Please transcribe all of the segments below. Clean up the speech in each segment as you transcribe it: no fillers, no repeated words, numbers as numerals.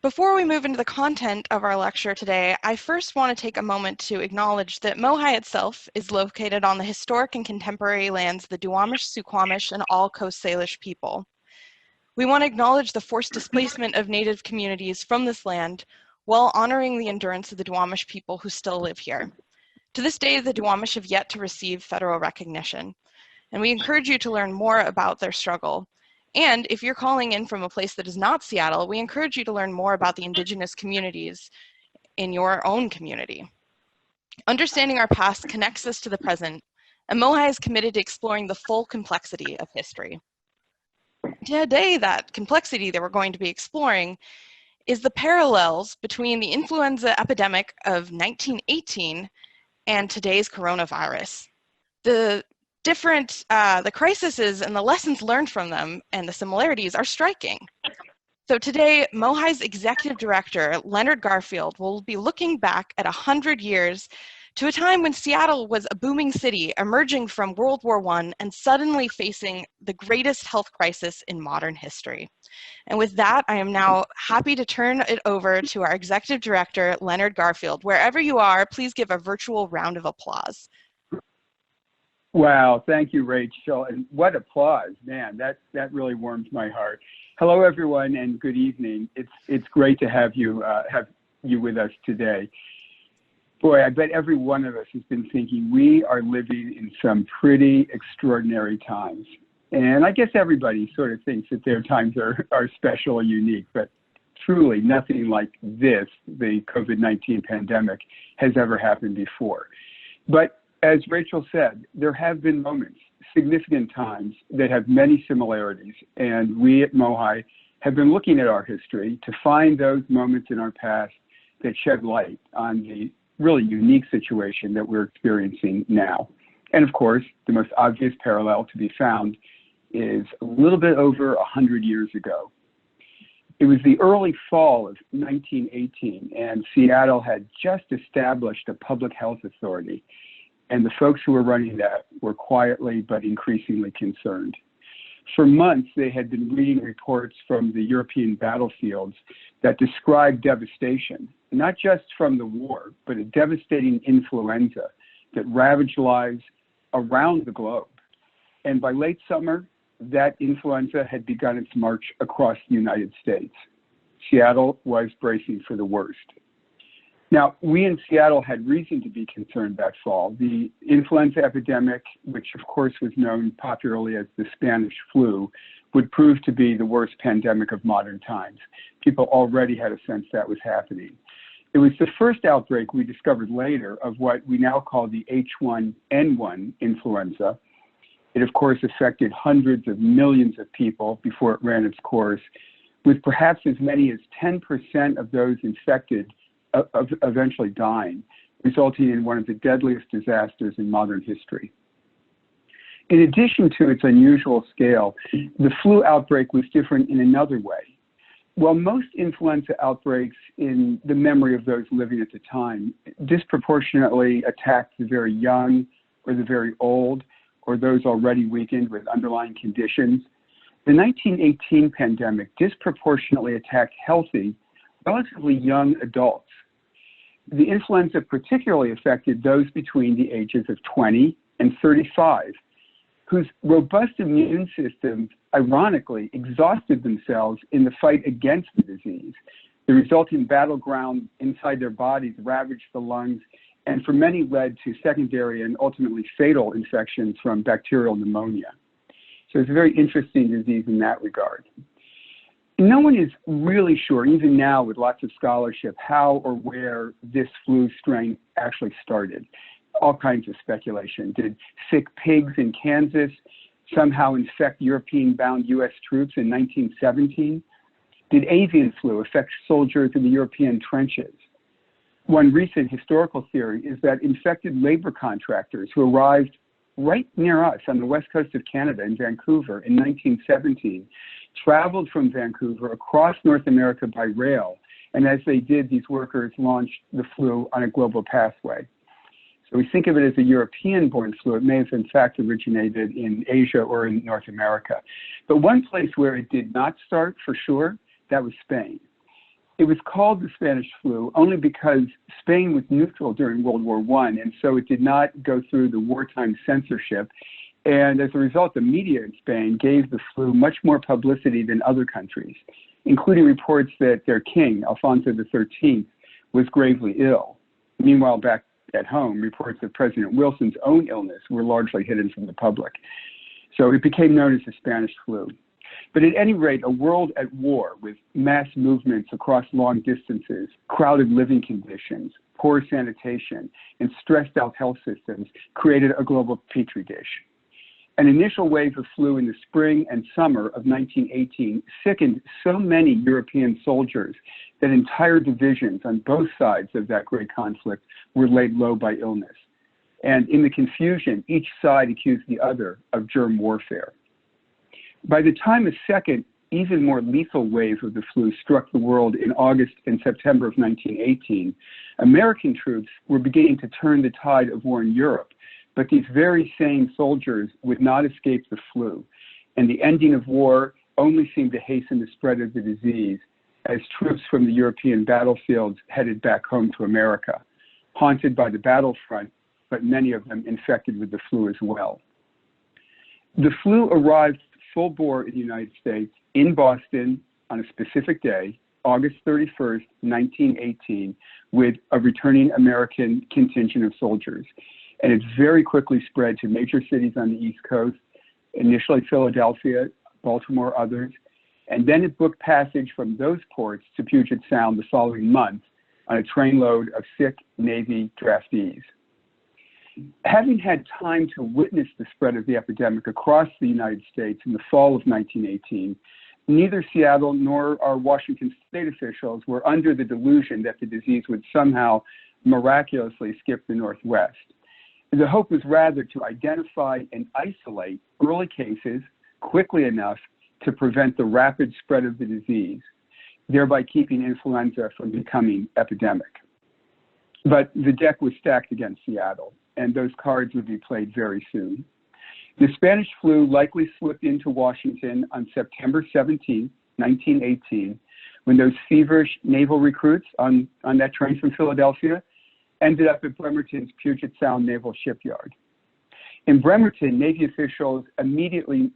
Before we move into the content of our lecture today, I first want to take a moment to acknowledge that MOHAI itself is located on the historic and contemporary lands of the Duwamish, Suquamish, and all Coast Salish people. We want to acknowledge the forced displacement of Native communities from this land while honoring the endurance of the Duwamish people who still live here. To this day, the Duwamish have yet to receive federal recognition, and we encourage you to learn more about their struggle. And if you're calling in from a place that is not Seattle, we encourage you to learn more about the Indigenous communities in your own community. Understanding our past connects us to the present, and MOHAI is committed to exploring the full complexity of history. Today, that complexity that we're going to be exploring is the parallels between the influenza epidemic of 1918 and today's coronavirus. The crises and the lessons learned from them and the similarities are striking. So today, MOHAI's executive director, Leonard Garfield, will be looking back at 100 years to a time when Seattle was a booming city emerging from World War I and suddenly facing the greatest health crisis in modern history. And with that, I am now happy to turn it over to our executive director, Leonard Garfield. Wherever you are, please give a virtual round of applause. Wow, thank you, Rachel, and what applause, man! That really warms my heart. Hello, everyone, and good evening. It's great to have you with us today. Boy, I bet every one of us has been thinking we are living in some pretty extraordinary times, and I guess everybody sort of thinks that their times are special or unique, but truly nothing like this, the COVID-19 pandemic, has ever happened before. But as Rachel said, there have been moments, significant times, that have many similarities, and we at MOHAI have been looking at our history to find those moments in our past that shed light on the really unique situation that we're experiencing now. And of course, the most obvious parallel to be found is a little bit over 100 years ago. It was the early fall of 1918, and Seattle had just established a public health authority. And the folks who were running that were quietly but increasingly concerned. For months, they had been reading reports from the European battlefields that described devastation, not just from the war, but a devastating influenza that ravaged lives around the globe. And by late summer, that influenza had begun its march across the United States. Seattle was bracing for the worst. Now, we in Seattle had reason to be concerned that fall. The influenza epidemic, which of course was known popularly as the Spanish flu, would prove to be the worst pandemic of modern times. People already had a sense that was happening. It was the first outbreak we discovered later of what we now call the H1N1 influenza. It of course affected hundreds of millions of people before it ran its course, with perhaps as many as 10% of those infected eventually dying, resulting in one of the deadliest disasters in modern history. In addition to its unusual scale, the flu outbreak was different in another way. While most influenza outbreaks in the memory of those living at the time disproportionately attacked the very young or the very old or those already weakened with underlying conditions, the 1918 pandemic disproportionately attacked healthy, relatively young adults. The influenza particularly affected those between the ages of 20 and 35, whose robust immune systems, ironically, exhausted themselves in the fight against the disease. The resulting battleground inside their bodies ravaged the lungs and for many led to secondary and ultimately fatal infections from bacterial pneumonia. So it's a very interesting disease in that regard. No one is really sure, even now with lots of scholarship, how or where this flu strain actually started. All kinds of speculation. Did sick pigs in Kansas somehow infect European-bound US troops in 1917? Did avian flu affect soldiers in the European trenches? One recent historical theory is that infected labor contractors who arrived right near us on the west coast of Canada in Vancouver in 1917 traveled from Vancouver across North America by rail. And as they did, these workers launched the flu on a global pathway. So we think of it as a European-born flu. It may have in fact originated in Asia or in North America. But one place where it did not start for sure, that was Spain. It was called the Spanish flu only because Spain was neutral during World War I, and so it did not go through the wartime censorship. And as a result, the media in Spain gave the flu much more publicity than other countries, including reports that their king, Alfonso XIII, was gravely ill. Meanwhile, back at home, reports of President Wilson's own illness were largely hidden from the public. So it became known as the Spanish flu. But at any rate, a world at war with mass movements across long distances, crowded living conditions, poor sanitation, and stressed out health systems created a global petri dish. An initial wave of flu in the spring and summer of 1918 sickened so many European soldiers that entire divisions on both sides of that great conflict were laid low by illness. And in the confusion, each side accused the other of germ warfare. By the time a second, even more lethal wave of the flu struck the world in August and September of 1918, American troops were beginning to turn the tide of war in Europe. But these very same soldiers would not escape the flu, and the ending of war only seemed to hasten the spread of the disease as troops from the European battlefields headed back home to America, haunted by the battlefront, but many of them infected with the flu as well. The flu arrived full bore in the United States in Boston on a specific day, August 31st, 1918, with a returning American contingent of soldiers. And it very quickly spread to major cities on the East Coast, initially Philadelphia, Baltimore, others, and then it booked passage from those ports to Puget Sound the following month on a trainload of sick Navy draftees. Having had time to witness the spread of the epidemic across the United States in the fall of 1918, neither Seattle nor our Washington state officials were under the delusion that the disease would somehow miraculously skip the Northwest. The hope was rather to identify and isolate early cases quickly enough to prevent the rapid spread of the disease, thereby keeping influenza from becoming epidemic. But the deck was stacked against Seattle, and those cards would be played very soon. The Spanish flu likely slipped into Washington on September 17, 1918, when those feverish naval recruits on that train from Philadelphia ended up at Bremerton's Puget Sound Naval Shipyard. In Bremerton, Navy officials immediately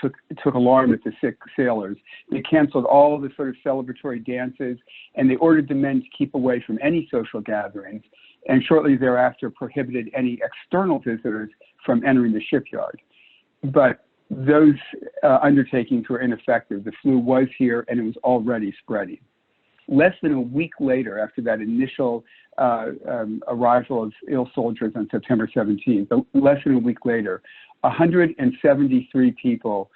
took alarm at the sick sailors. They canceled all the sort of celebratory dances, and they ordered the men to keep away from any social gatherings, and shortly thereafter prohibited any external visitors from entering the shipyard. But those undertakings were ineffective. The flu was here, and it was already spreading. Less than a week later, after that initial arrival of ill soldiers on September 17th, less than a week later, 173 people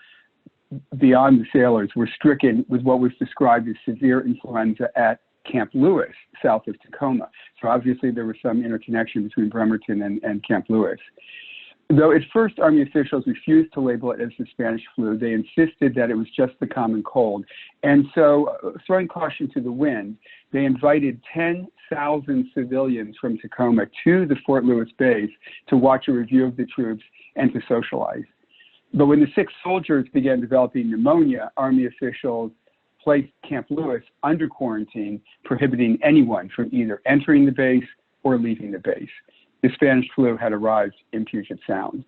beyond the sailors were stricken with what was described as severe influenza at Camp Lewis, south of Tacoma. So obviously there was some interconnection between Bremerton and Camp Lewis. Though at first Army officials refused to label it as the Spanish flu, they insisted that it was just the common cold. And so, throwing caution to the wind, they invited 10,000 civilians from Tacoma to the Fort Lewis base to watch a review of the troops and to socialize. But when the sick soldiers began developing pneumonia, Army officials placed Camp Lewis under quarantine, prohibiting anyone from either entering the base or leaving the base. The Spanish flu had arrived in Puget Sound.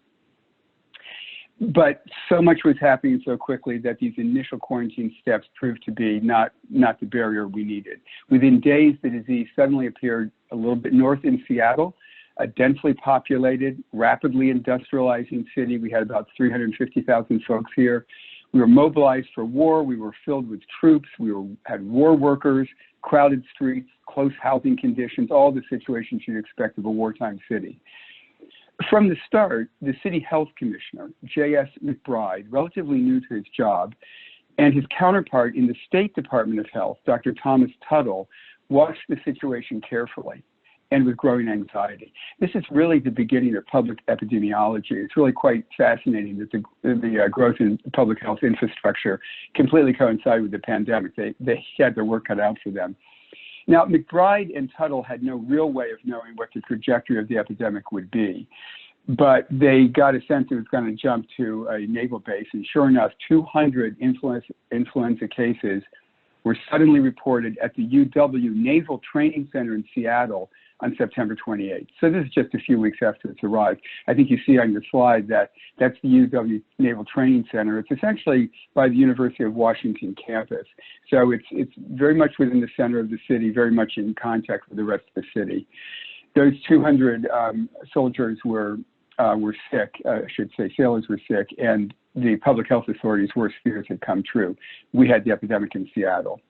But so much was happening so quickly that these initial quarantine steps proved to be not the barrier we needed. Within days, the disease suddenly appeared a little bit north in Seattle, a densely populated, rapidly industrializing city. We had about 350,000 folks here. We were mobilized for war. We were filled with troops. Had war workers, crowded streets, close housing conditions, all the situations you'd expect of a wartime city. From the start, the city health commissioner, J.S. McBride, relatively new to his job, and his counterpart in the State Department of Health, Dr. Thomas Tuttle, watched the situation carefully and with growing anxiety. This is really the beginning of public epidemiology. It's really quite fascinating that the growth in public health infrastructure completely coincided with the pandemic. They had their work cut out for them. Now, McBride and Tuttle had no real way of knowing what the trajectory of the epidemic would be, but they got a sense it was going to jump to a naval base, and sure enough, 200 influenza cases were suddenly reported at the UW Naval Training Center in Seattle on September 28th. So this is just a few weeks after it's arrived. I think you see on your slide that that's the UW Naval Training Center. It's essentially by the University of Washington campus. So it's very much within the center of the city, very much in contact with the rest of the city. Those 200 soldiers were sick, I should say sailors were sick, and the public health authorities' worst fears had come true. We had the epidemic in Seattle.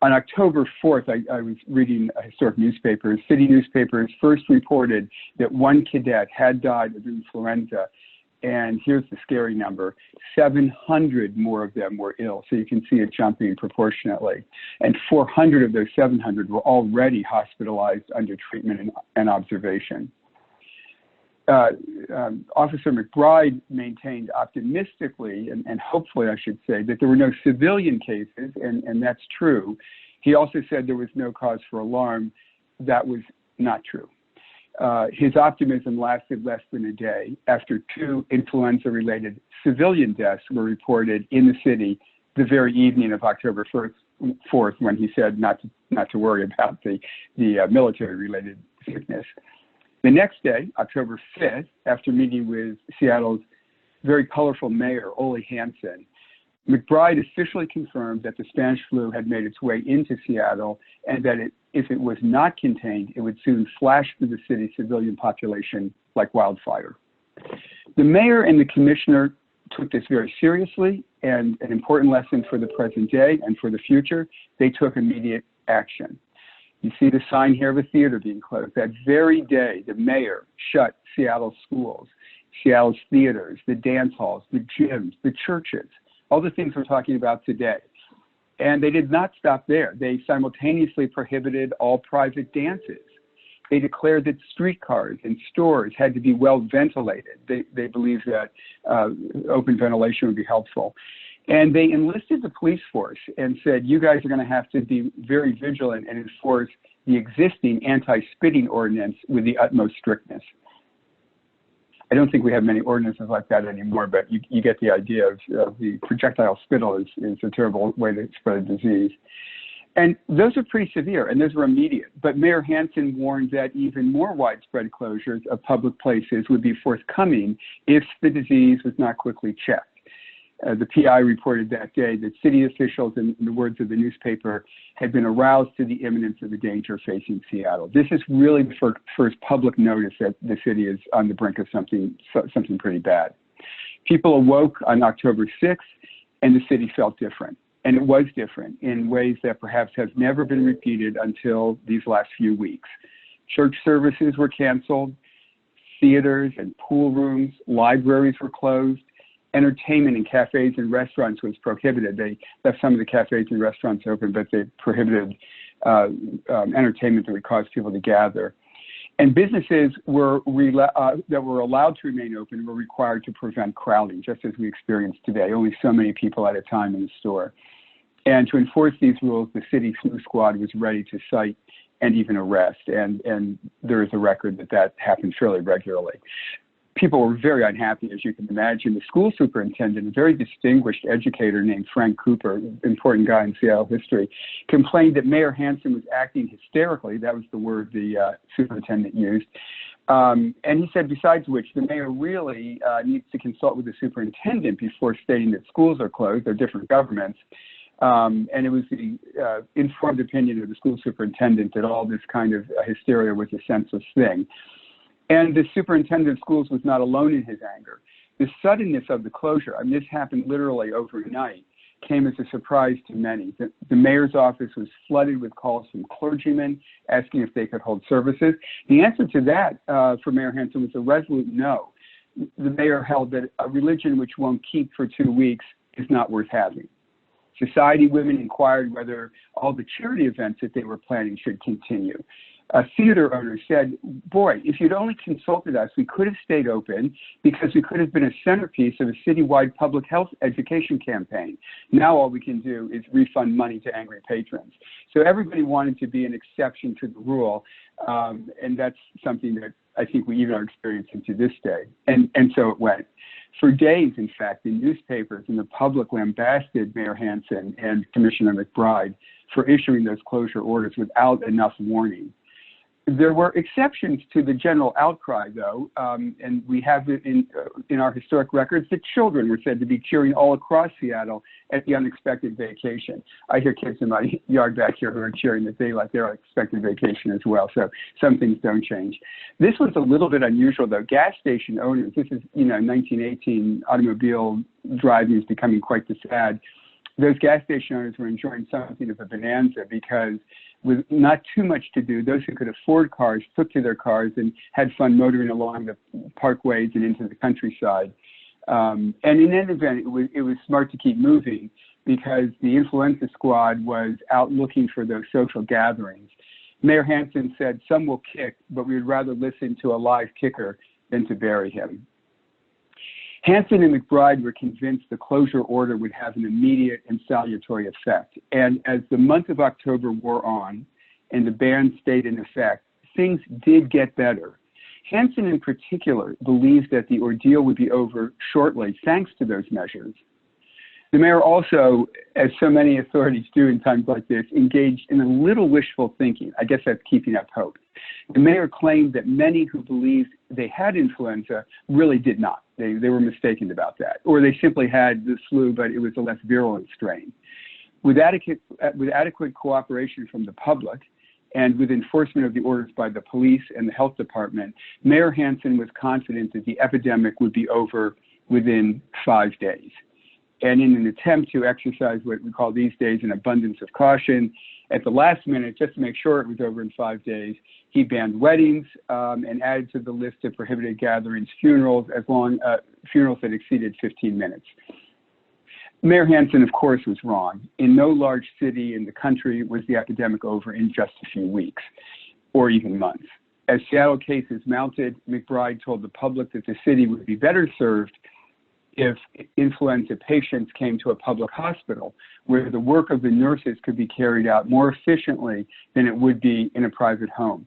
On October 4th, I was reading historic newspapers. City newspapers first reported that one cadet had died of influenza, and here's the scary number, 700 more of them were ill. So you can see it jumping proportionately. And 400 of those 700 were already hospitalized under treatment and observation. Officer McBride maintained optimistically, and hopefully I should say, that there were no civilian cases, and that's true. He also said there was no cause for alarm. That was not true. His optimism lasted less than a day after 2 influenza-related civilian deaths were reported in the city the very evening of October 4th, when he said not to worry about the military-related sickness. The next day, October 5th, after meeting with Seattle's very colorful mayor, Ole Hansen, McBride officially confirmed that the Spanish flu had made its way into Seattle and that if it was not contained, it would soon flash through the city's civilian population like wildfire. The mayor and the commissioner took this very seriously, and an important lesson for the present day and for the future, they took immediate action. You see the sign here of a theater being closed. That very day, the mayor shut Seattle's schools, Seattle's theaters, the dance halls, the gyms, the churches, all the things we're talking about today. And they did not stop there. They simultaneously prohibited all private dances. They declared that streetcars and stores had to be well ventilated. They believed that open ventilation would be helpful. And they enlisted the police force and said, you guys are going to have to be very vigilant and enforce the existing anti-spitting ordinance with the utmost strictness. I don't think we have many ordinances like that anymore, but you get the idea of the projectile spittle is a terrible way to spread a disease. And those are pretty severe, and those were immediate. But Mayor Hansen warned that even more widespread closures of public places would be forthcoming if the disease was not quickly checked. The PI reported that day that city officials, in the words of the newspaper, had been aroused to the imminence of the danger facing Seattle. This is really the first public notice that the city is on the brink of something pretty bad. People awoke on October 6th, and the city felt different. And it was different in ways that perhaps have never been repeated until these last few weeks. Church services were canceled, theaters and pool rooms, libraries were closed, entertainment in cafes and restaurants was prohibited. They left some of the cafes and restaurants open, but they prohibited entertainment that would cause people to gather. And businesses that were allowed to remain open were required to prevent crowding, just as we experience today, only so many people at a time in the store. And to enforce these rules, the city flu squad was ready to cite and even arrest. And there is a record that happened fairly regularly. People were very unhappy, as you can imagine. The school superintendent, a very distinguished educator named Frank Cooper, important guy in Seattle history, complained that Mayor Hansen was acting hysterically. That was the word the superintendent used. And he said, besides which, the mayor really needs to consult with the superintendent before stating that schools are closed. They're different governments. And it was the informed opinion of the school superintendent that all this kind of hysteria was a senseless thing. And the superintendent of schools was not alone in his anger. The suddenness of the closure, I mean, this happened literally overnight, came as a surprise to many. The mayor's office was flooded with calls from clergymen asking if they could hold services. The answer to that for Mayor Hansen was a resolute no. The mayor held that a religion which won't keep for 2 weeks is not worth having. Society women inquired whether all the charity events that they were planning should continue. A theater owner said, boy, if you'd only consulted us, we could have stayed open because we could have been a centerpiece of a citywide public health education campaign. Now all we can do is refund money to angry patrons. So everybody wanted to be an exception to the rule, and that's something that I think we even are experiencing to this day. And so it went. For days, in fact, the newspapers and the public lambasted Mayor Hansen and Commissioner McBride for issuing those closure orders without enough warning. There were exceptions to the general outcry, though, and we have it in our historic records that children were said to be cheering all across Seattle at the unexpected vacation. I hear kids in my yard back here who are cheering that they like their unexpected vacation as well, so some things don't change. This was a little bit unusual, though. Gas station owners, this is, 1918, automobile driving is becoming quite the fad. Those gas station owners were enjoying something of a bonanza because with not too much to do, those who could afford cars took to their cars and had fun motoring along the parkways and into the countryside. And in any event, it was smart to keep moving because the influenza squad was out looking for those social gatherings. Mayor Hansen said, "Some will kick, but we would rather listen to a live kicker than to bury him." Hansen and McBride were convinced the closure order would have an immediate and salutary effect. And as the month of October wore on and the ban stayed in effect, things did get better. Hansen in particular believed that the ordeal would be over shortly thanks to those measures. The mayor also, as so many authorities do in times like this, engaged in a little wishful thinking. I guess that's keeping up hope. The mayor claimed that many who believed they had influenza really did not. They were mistaken about that. Or they simply had the flu, but it was a less virulent strain. With adequate cooperation from the public and with enforcement of the orders by the police and the health department, Mayor Hansen was confident that the epidemic would be over within 5 days. And in an attempt to exercise what we call these days an abundance of caution, at the last minute, just to make sure it was over in 5 days, he banned weddings and added to the list of prohibited gatherings funerals funerals that exceeded 15 minutes. Mayor Hansen, of course, was wrong. In no large city in the country was the epidemic over in just a few weeks or even months. As Seattle cases mounted, McBride told the public that the city would be better served if influenza patients came to a public hospital where the work of the nurses could be carried out more efficiently than it would be in a private home.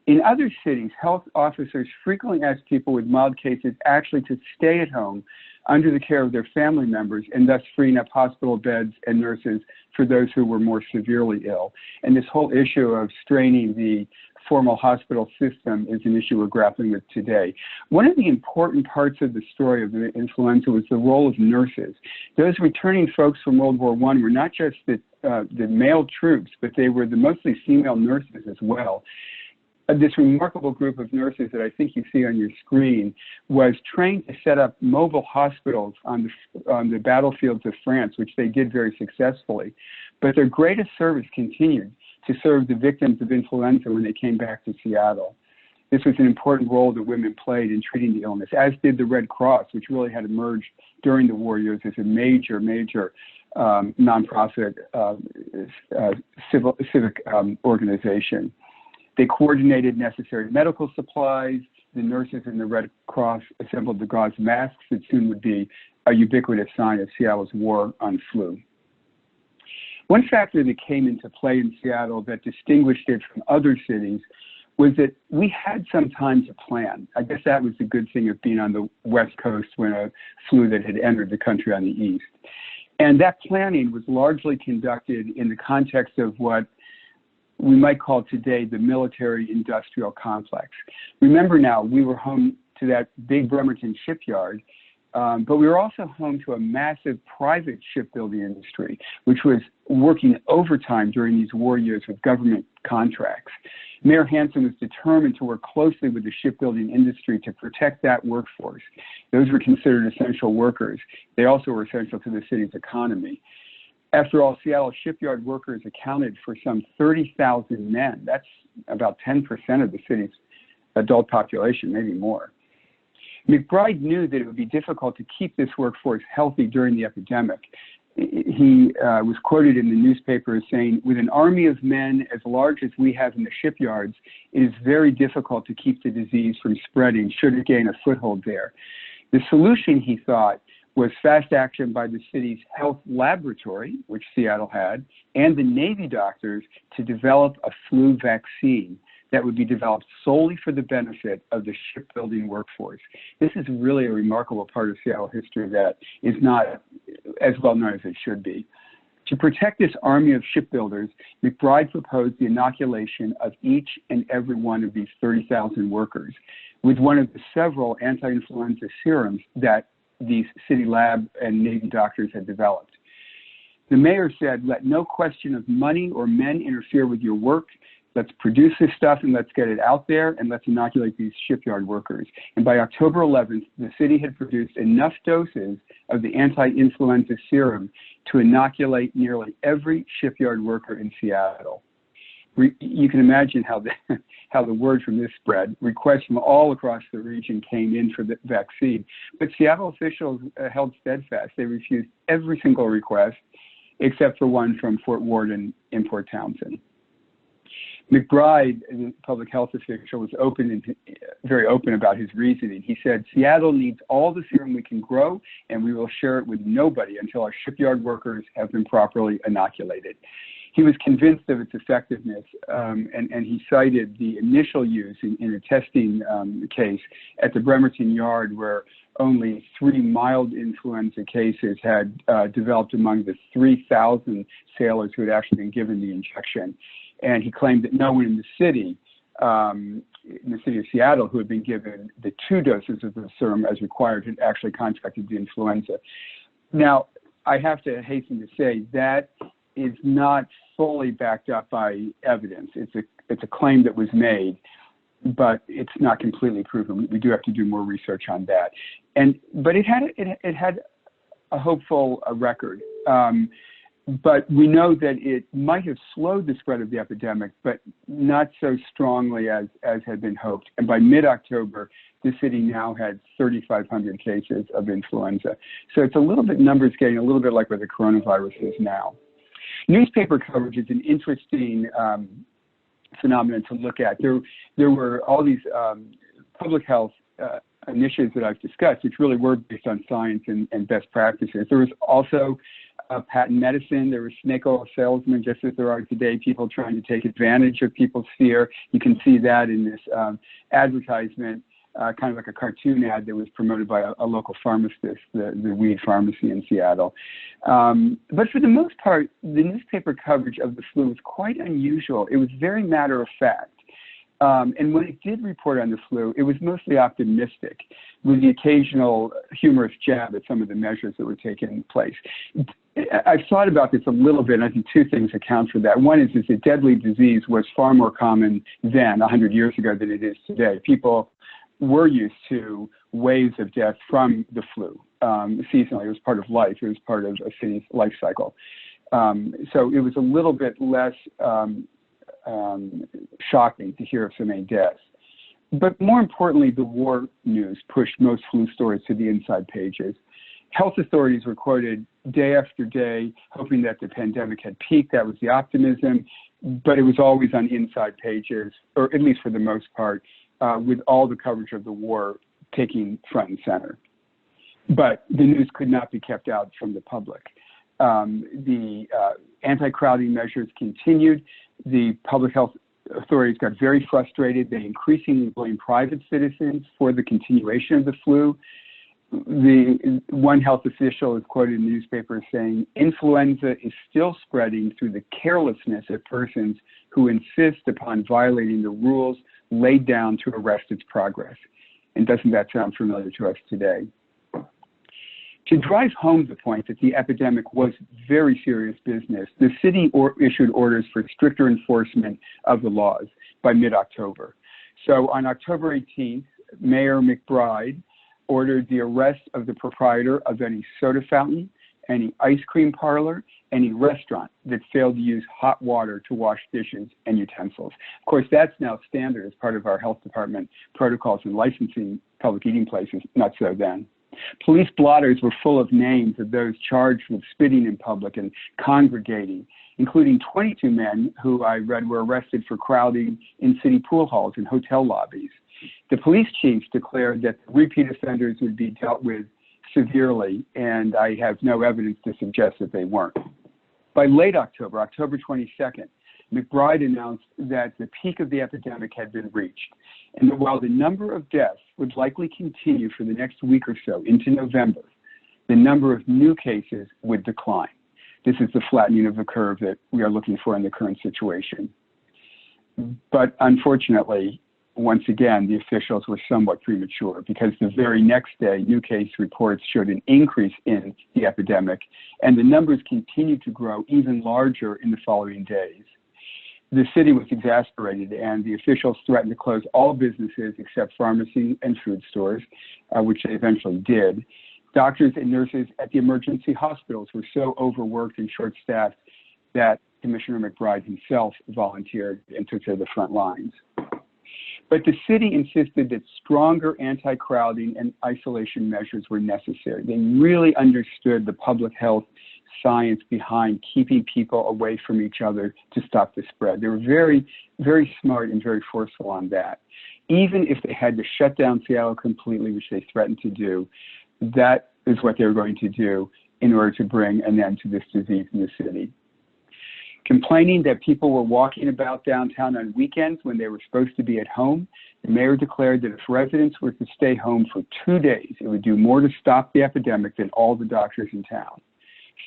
In other cities, health officers frequently ask people with mild cases actually to stay at home under the care of their family members and thus freeing up hospital beds and nurses for those who were more severely ill. And this whole issue of straining the formal hospital system is an issue we're grappling with today. One of the important parts of the story of the influenza was the role of nurses. Those returning folks from World War I were not just the male troops, but they were the mostly female nurses as well. This remarkable group of nurses that I think you see on your screen was trained to set up mobile hospitals on the battlefields of France, which they did very successfully. But their greatest service continued to serve the victims of influenza when they came back to Seattle. This was an important role that women played in treating the illness, as did the Red Cross, which really had emerged during the war years as a major nonprofit civic organization. They coordinated necessary medical supplies. The nurses in the Red Cross assembled the gauze masks that soon would be a ubiquitous sign of Seattle's war on flu. One factor that came into play in Seattle that distinguished it from other cities was that we had some time to plan. I guess that was the good thing of being on the West Coast when a flu that had entered the country on the East. And that planning was largely conducted in the context of what we might call today the military-industrial complex. Remember now, we were home to that big Bremerton shipyard, but we were also home to a massive private shipbuilding industry, which was working overtime during these war years with government contracts. Mayor Hansen was determined to work closely with the shipbuilding industry to protect that workforce. Those were considered essential workers. They also were essential to the city's economy. After all, Seattle shipyard workers accounted for some 30,000 men. That's about 10% of the city's adult population, maybe more. McBride knew that it would be difficult to keep this workforce healthy during the epidemic. He was quoted in the newspaper as saying, "With an army of men as large as we have in the shipyards, it is very difficult to keep the disease from spreading should it gain a foothold there." The solution, he thought, was fast action by the city's health laboratory, which Seattle had, and the Navy doctors to develop a flu vaccine that would be developed solely for the benefit of the shipbuilding workforce. This is really a remarkable part of Seattle history that is not as well known as it should be. To protect this army of shipbuilders, McBride proposed the inoculation of each and every one of these 30,000 workers with one of the several anti-influenza serums that these city lab and Navy doctors had developed. The mayor said, "Let no question of money or men interfere with your work. Let's produce this stuff and let's get it out there and let's inoculate these shipyard workers." And by October 11th, the city had produced enough doses of the anti-influenza serum to inoculate nearly every shipyard worker in Seattle. You can imagine how the word from this spread. Requests from all across the region came in for the vaccine. But Seattle officials held steadfast. They refused every single request except for one from Fort Worden in Port Townsend. McBride, the public health official, was very open about his reasoning. He said, "Seattle needs all the serum we can grow, and we will share it with nobody until our shipyard workers have been properly inoculated." He was convinced of its effectiveness, and he cited the initial use in a testing case at the Bremerton Yard, where only 3 mild influenza cases had developed among the 3,000 sailors who had actually been given the injection. And he claimed that no one in the city of Seattle, who had been given the 2 doses of the serum as required, had actually contracted the influenza. Now, I have to hasten to say that is not fully backed up by evidence. It's a claim that was made, but it's not completely proven. We do have to do more research on that. But it had a hopeful record. But we know that it might have slowed the spread of the epidemic, but not so strongly as had been hoped. And by mid-October, the city now had 3,500 cases of influenza. So it's a little bit, numbers getting a little bit like where the coronavirus is now. Newspaper coverage is an interesting phenomenon to look at. There were all these public health initiatives that I've discussed, which really were based on science and best practices. There was also patent medicine. There were snake oil salesmen, just as there are today, people trying to take advantage of people's fear. You can see that in this advertisement, kind of like a cartoon ad that was promoted by a local pharmacist, the weed pharmacy in Seattle. But for the most part, the newspaper coverage of the flu was quite unusual. It was very matter of fact. And when it did report on the flu, it was mostly optimistic, with the occasional humorous jab at some of the measures that were taking place. I've thought about this a little bit, and I think 2 things account for that. One is that deadly disease was far more common then, 100 years ago, than it is today. People were used to waves of death from the flu seasonally. It was part of life. It was part of a city's life cycle. So it was a little bit less shocking to hear of so many deaths. But more importantly, the war news pushed most flu stories to the inside pages. Health authorities were quoted day after day, hoping that the pandemic had peaked. That was the optimism, but it was always on inside pages, or at least for the most part, with all the coverage of the war taking front and center. But the news could not be kept out from the public. The anti-crowding measures continued. The public health authorities got very frustrated. They increasingly blamed private citizens for the continuation of the flu. The one health official is quoted in the newspaper as saying, "Influenza is still spreading through the carelessness of persons who insist upon violating the rules laid down to arrest its progress." And doesn't that sound familiar to us today? To drive home the point that the epidemic was very serious business, the city issued orders for stricter enforcement of the laws by mid-October. So on October 18th, Mayor McBride ordered the arrest of the proprietor of any soda fountain, any ice cream parlor, any restaurant that failed to use hot water to wash dishes and utensils. Of course, that's now standard as part of our health department protocols and licensing public eating places, not so then. Police blotters were full of names of those charged with spitting in public and congregating, including 22 men who I read were arrested for crowding in city pool halls and hotel lobbies. The police chiefs declared that repeat offenders would be dealt with severely, and I have no evidence to suggest that they weren't. By late October, October 22nd, McBride announced that the peak of the epidemic had been reached, and that while the number of deaths would likely continue for the next week or so into November, the number of new cases would decline. This is the flattening of the curve that we are looking for in the current situation. But unfortunately, once again, the officials were somewhat premature, because the very next day, new case reports showed an increase in the epidemic, and the numbers continued to grow even larger in the following days. The city was exasperated, and the officials threatened to close all businesses except pharmacy and food stores, which they eventually did. Doctors and nurses at the emergency hospitals were so overworked and short-staffed that Commissioner McBride himself volunteered and took to the front lines. But the city insisted that stronger anti-crowding and isolation measures were necessary. They really understood the public health science behind keeping people away from each other to stop the spread. They were very, very smart and very forceful on that. Even if they had to shut down Seattle completely, which they threatened to do, that is what they were going to do in order to bring an end to this disease in the city. Complaining that people were walking about downtown on weekends when they were supposed to be at home, the mayor declared that if residents were to stay home for 2 days, it would do more to stop the epidemic than all the doctors in town.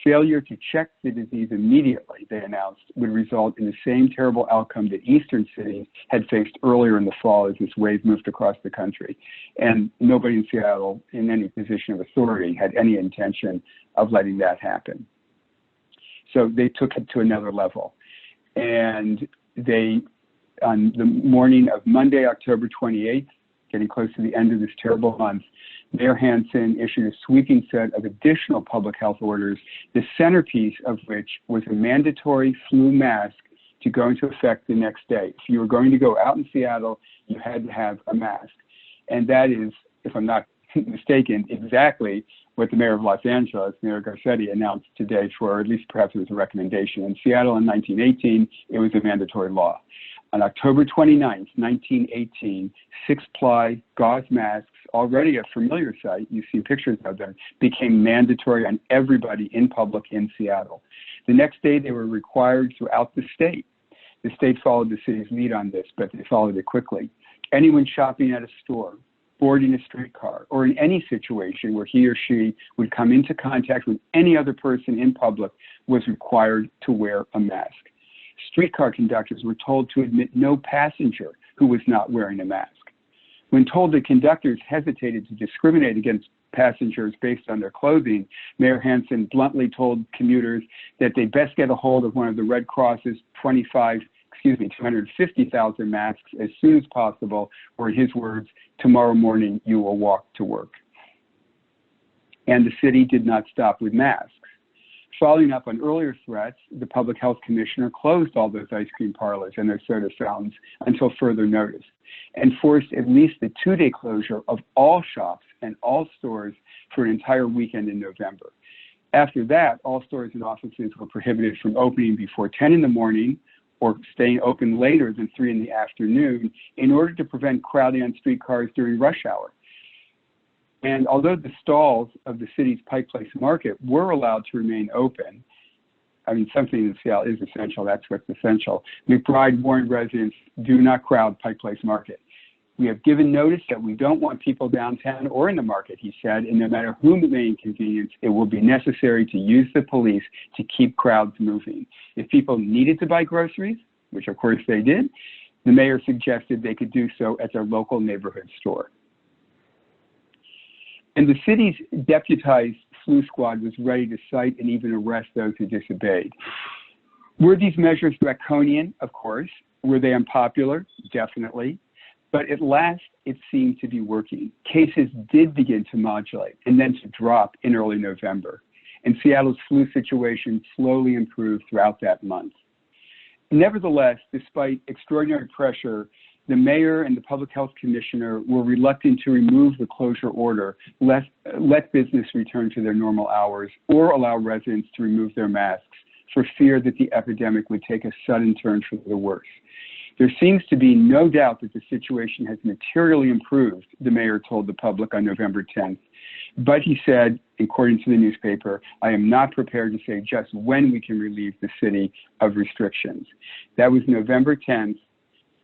Failure to check the disease immediately, they announced, would result in the same terrible outcome that eastern cities had faced earlier in the fall as this wave moved across the country. And nobody in Seattle in any position of authority had any intention of letting that happen. So they took it to another level. And they, on the morning of Monday, October 28th, getting close to the end of this terrible month, Mayor Hansen issued a sweeping set of additional public health orders, the centerpiece of which was a mandatory flu mask to go into effect the next day. If you were going to go out in Seattle, you had to have a mask. And that is, if I'm not mistaken, exactly what the mayor of Los Angeles, Mayor Garcetti, announced today, or at least perhaps it was a recommendation. In Seattle in 1918, it was a mandatory law. On October 29th, 1918, 6-ply gauze masks, already a familiar sight, you see pictures of them, became mandatory on everybody in public in Seattle. The next day, they were required throughout the state. The state followed the city's lead on this, but they followed it quickly. Anyone shopping at a store, boarding a streetcar, or in any situation where he or she would come into contact with any other person in public was required to wear a mask. Streetcar conductors were told to admit no passenger who was not wearing a mask. When told that conductors hesitated to discriminate against passengers based on their clothing, Mayor Hansen bluntly told commuters that they best get a hold of one of the Red Cross's 250,000 masks as soon as possible, or in his words, tomorrow morning you will walk to work. And the city did not stop with masks. Following up on earlier threats, the public health commissioner closed all those ice cream parlors and their soda fountains until further notice, and forced at least the 2-day closure of all shops and all stores for an entire weekend in November. After that, all stores and offices were prohibited from opening before 10 in the morning or staying open later than 3 in the afternoon in order to prevent crowding on streetcars during rush hour. And although the stalls of the city's Pike Place Market were allowed to remain open, I mean, something in Seattle is essential, that's what's essential. McBride warned residents, do not crowd Pike Place Market. We have given notice that we don't want people downtown or in the market, he said, and no matter whom it may inconvenience, it will be necessary to use the police to keep crowds moving. If people needed to buy groceries, which of course they did, the mayor suggested they could do so at their local neighborhood store. And the city's deputized flu squad was ready to cite and even arrest those who disobeyed. Were these measures draconian? Of course. Were they unpopular? Definitely. But at last, it seemed to be working. Cases did begin to modulate and then to drop in early November. And Seattle's flu situation slowly improved throughout that month. Nevertheless, despite extraordinary pressure, the mayor and the public health commissioner were reluctant to remove the closure order, let business return to their normal hours, or allow residents to remove their masks for fear that the epidemic would take a sudden turn for the worse. There seems to be no doubt that the situation has materially improved, the mayor told the public on November 10th. But he said, according to the newspaper, I am not prepared to say just when we can relieve the city of restrictions. That was November 10th,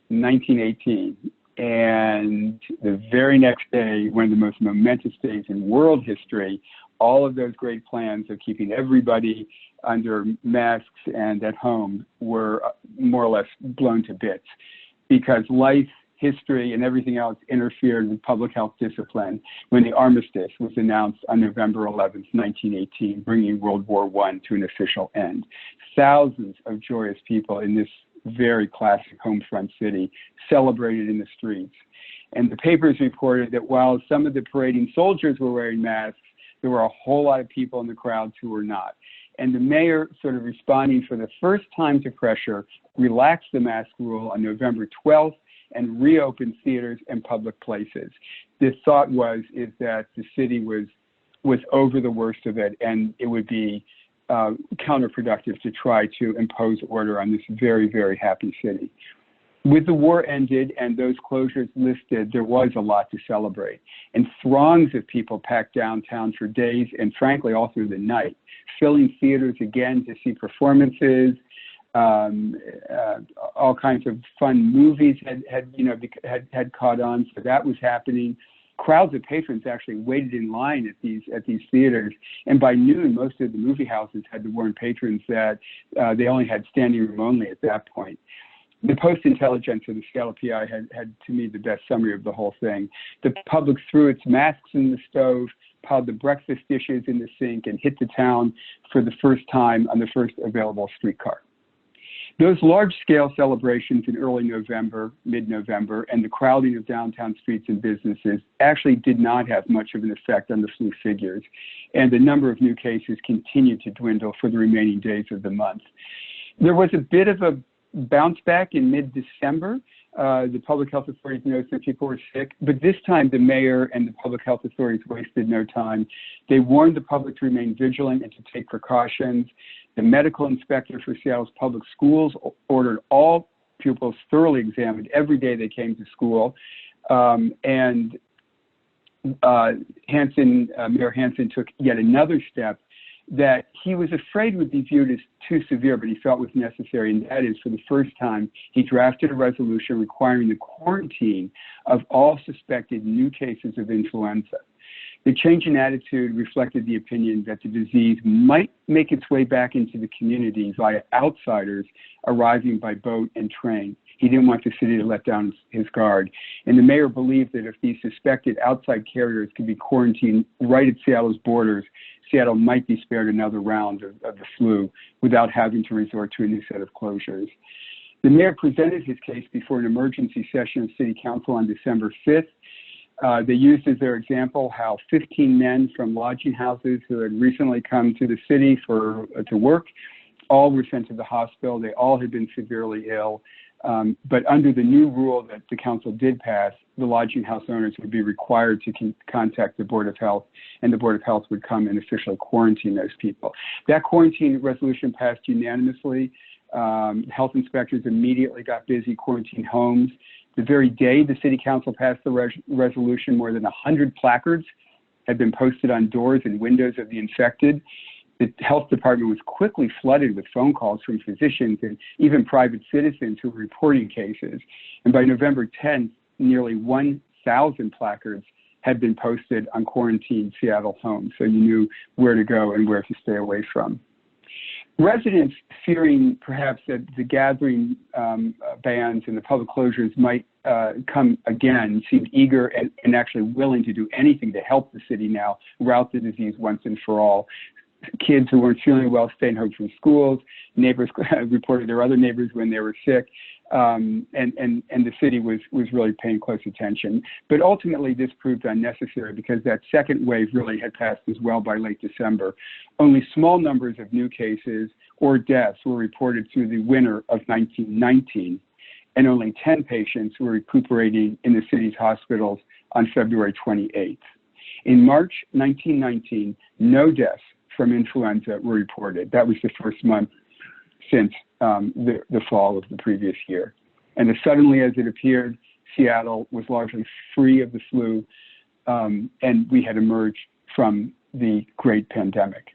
1918. And the very next day, one of the most momentous days in world history, all of those great plans of keeping everybody under masks and at home were more or less blown to bits because life, history, and everything else interfered with public health discipline when the armistice was announced on November 11th, 1918, bringing World War I to an official end. Thousands of joyous people in this very classic home front city celebrated in the streets. And the papers reported that while some of the parading soldiers were wearing masks, there were a whole lot of people in the crowds who were not. And the mayor, sort of responding for the first time to pressure, relaxed the mask rule on November 12th and reopened theaters and public places. The thought is that the city was over the worst of it, and it would be counterproductive to try to impose order on this very, very happy city. With the war ended and those closures listed, there was a lot to celebrate. And throngs of people packed downtown for days and frankly all through the night, filling theaters again to see performances. All kinds of fun movies had caught on, so that was happening. Crowds of patrons actually waited in line at these theaters, and by noon, most of the movie houses had to warn patrons that they only had standing room only at that point. The Post-Intelligencer of the Seattle PI had, to me, the best summary of the whole thing. The public threw its masks in the stove, piled the breakfast dishes in the sink, and hit the town for the first time on the first available streetcar. Those large-scale celebrations in early November, mid-November, and the crowding of downtown streets and businesses actually did not have much of an effect on the flu figures, and the number of new cases continued to dwindle for the remaining days of the month. There was a bit of a bounce back in mid-December. The public health authorities noticed that people were sick, but this time the mayor and the public health authorities wasted no time. They warned the public to remain vigilant and to take precautions. The medical inspector for Seattle's public schools ordered all pupils thoroughly examined every day they came to school. Mayor Hansen took yet another step that he was afraid would be viewed as too severe, but he felt was necessary, and that is, for the first time, he drafted a resolution requiring the quarantine of all suspected new cases of influenza. The change in attitude reflected the opinion that the disease might make its way back into the community via outsiders arriving by boat and train. He didn't want the city to let down his guard. And the mayor believed that if these suspected outside carriers could be quarantined right at Seattle's borders, Seattle might be spared another round of the flu without having to resort to a new set of closures. The mayor presented his case before an emergency session of City Council on December 5th. They used as their example how 15 men from lodging houses who had recently come to the city to work, all were sent to the hospital. They all had been severely ill. But under the new rule that the council did pass, the lodging house owners would be required to contact the Board of Health, and the Board of Health would come and officially quarantine those people. That quarantine resolution passed unanimously. Health inspectors immediately got busy quarantining homes. The very day the City Council passed the resolution, more than 100 placards had been posted on doors and windows of the infected. The health department was quickly flooded with phone calls from physicians and even private citizens who were reporting cases. And by November 10th, nearly 1,000 placards had been posted on quarantined Seattle homes, so you knew where to go and where to stay away from. Residents, fearing perhaps that the gathering bans and the public closures might come again, seemed eager and actually willing to do anything to help the city now rout the disease once and for all. Kids who weren't feeling well staying home from schools. Neighbors reported their other neighbors when they were sick, and the city was really paying close attention. But ultimately, this proved unnecessary because that second wave really had passed as well by late December. Only small numbers of new cases or deaths were reported through the winter of 1919, and only 10 patients were recuperating in the city's hospitals on February 28th. In March 1919, no deaths from influenza were reported. That was the first month since the fall of the previous year. And as suddenly as it appeared, Seattle was largely free of the flu, and we had emerged from the great pandemic.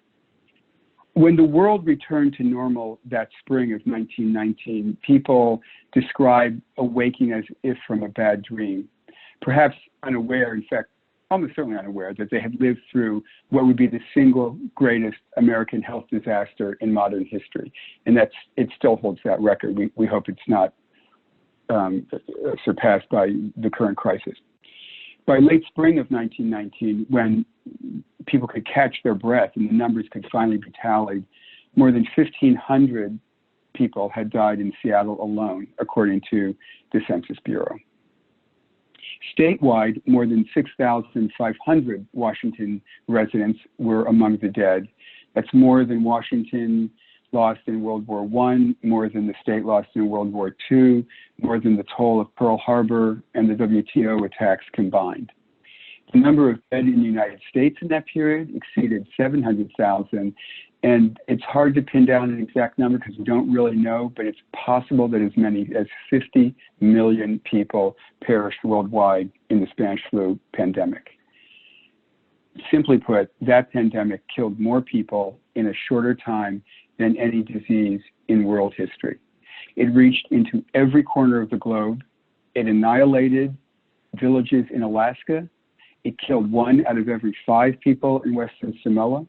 When the world returned to normal that spring of 1919, people described awaking as if from a bad dream, perhaps unaware, in fact, almost certainly unaware, that they had lived through what would be the single greatest American health disaster in modern history. And it still holds that record. We hope it's not surpassed by the current crisis. By late spring of 1919, when people could catch their breath and the numbers could finally be tallied, more than 1,500 people had died in Seattle alone, according to the Census Bureau. Statewide, more than 6,500 Washington residents were among the dead. That's more than Washington lost in World War I, more than the state lost in World War II, more than the toll of Pearl Harbor and the WTO attacks combined. The number of dead in the United States in that period exceeded 700,000, and it's hard to pin down an exact number because we don't really know, but it's possible that as many as 50 million people perished worldwide in the Spanish flu pandemic. Simply put, that pandemic killed more people in a shorter time than any disease in world history. It reached into every corner of the globe. It annihilated villages in Alaska. It killed 1 out of every 5 people in Western Samoa.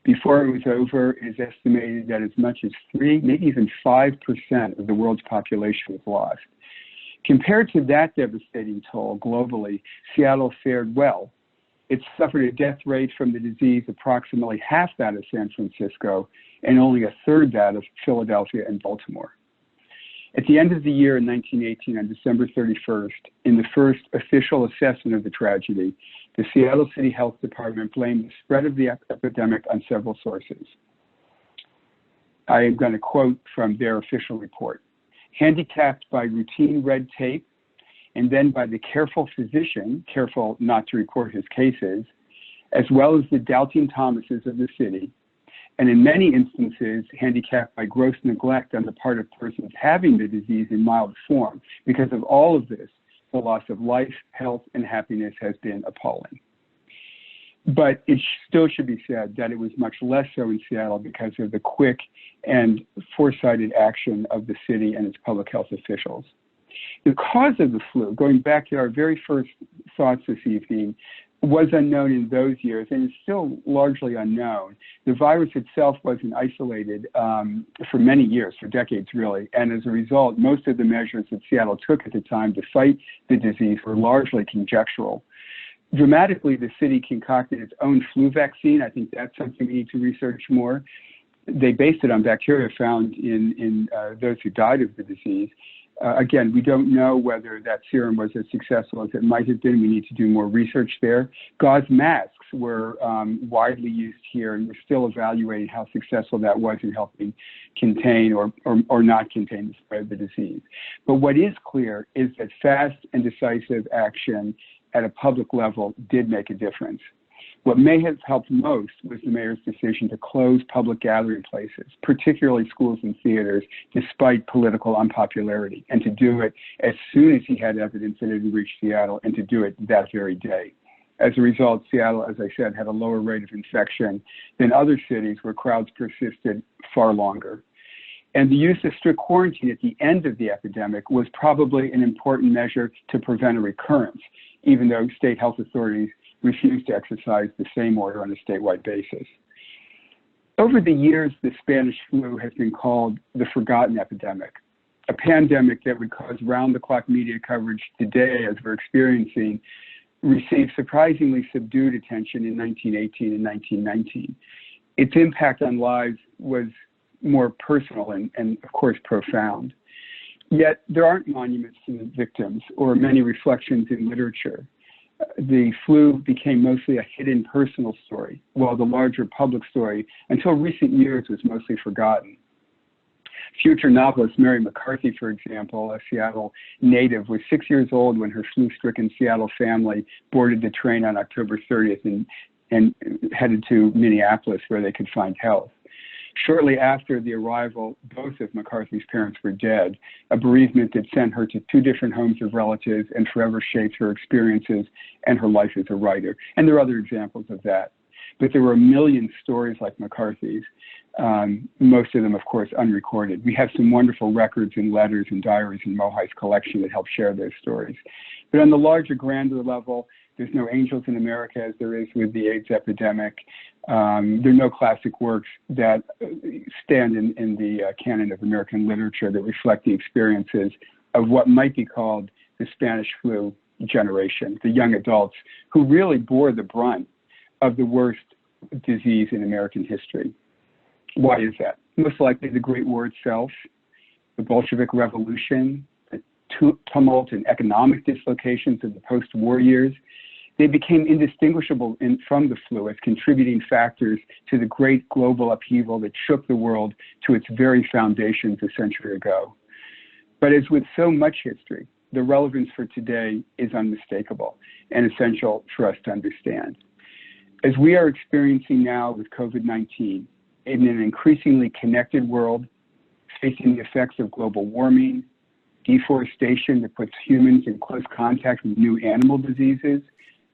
Before it was over, it is estimated that as much as 3, maybe even 5% of the world's population was lost. Compared to that devastating toll globally, Seattle fared well. It suffered a death rate from the disease approximately half that of San Francisco and only a third that of Philadelphia and Baltimore. At the end of the year in 1918, on December 31st, in the first official assessment of the tragedy, the Seattle City Health Department blamed the spread of the epidemic on several sources. I am going to quote from their official report. Handicapped by routine red tape, and then by the careful physician, careful not to report his cases, as well as the doubting Thomases of the city, and in many instances, handicapped by gross neglect on the part of persons having the disease in mild form. Because of all of this, the loss of life, health, and happiness has been appalling. But it still should be said that it was much less so in Seattle because of the quick and foresighted action of the city and its public health officials. The cause of the flu, going back to our very first thoughts this evening, was unknown in those years and is still largely unknown. The virus itself wasn't isolated for many years, for decades really, and as a result, most of the measures that Seattle took at the time to fight the disease were largely conjectural. Dramatically, the city concocted its own flu vaccine. I think that's something we need to research more. They based it on bacteria found in those who died of the disease. Again, we don't know whether that serum was as successful as it might have been. We need to do more research there. Gauze masks were widely used here, and we're still evaluating how successful that was in helping contain or not contain the spread of the disease. But what is clear is that fast and decisive action at a public level did make a difference. What may have helped most was the mayor's decision to close public gathering places, particularly schools and theaters, despite political unpopularity, and to do it as soon as he had evidence that it had reached Seattle, and to do it that very day. As a result, Seattle, as I said, had a lower rate of infection than other cities where crowds persisted far longer. And the use of strict quarantine at the end of the epidemic was probably an important measure to prevent a recurrence, even though state health authorities refused to exercise the same order on a statewide basis. Over the years, the Spanish flu has been called the Forgotten Epidemic, a pandemic that would cause round-the-clock media coverage today, as we're experiencing, received surprisingly subdued attention in 1918 and 1919. Its impact on lives was more personal and of course, profound. Yet there aren't monuments to the victims or many reflections in literature. The flu became mostly a hidden personal story, while the larger public story, until recent years, was mostly forgotten. Future novelist Mary McCarthy, for example, a Seattle native, was 6 years old when her flu-stricken Seattle family boarded the train on October 30th and headed to Minneapolis where they could find health. Shortly after the arrival, both of McCarthy's parents were dead, a bereavement that sent her to 2 different homes of relatives and forever shaped her experiences and her life as a writer. And there are other examples of that. But there were a million stories like McCarthy's, most of them, of course, unrecorded. We have some wonderful records and letters and diaries in MOHAI's collection that help share those stories. But on the larger, grander level, there's no angels in America as there is with the AIDS epidemic. There are no classic works that stand in the canon of American literature that reflect the experiences of what might be called the Spanish flu generation, the young adults who really bore the brunt of the worst disease in American history. Why is that? Most likely the Great War itself, the Bolshevik Revolution, the tumult and economic dislocations of the post-war years. They became indistinguishable from the flu as contributing factors to the great global upheaval that shook the world to its very foundations a century ago. But as with so much history, the relevance for today is unmistakable and essential for us to understand. As we are experiencing now with COVID-19, in an increasingly connected world, facing the effects of global warming, deforestation that puts humans in close contact with new animal diseases,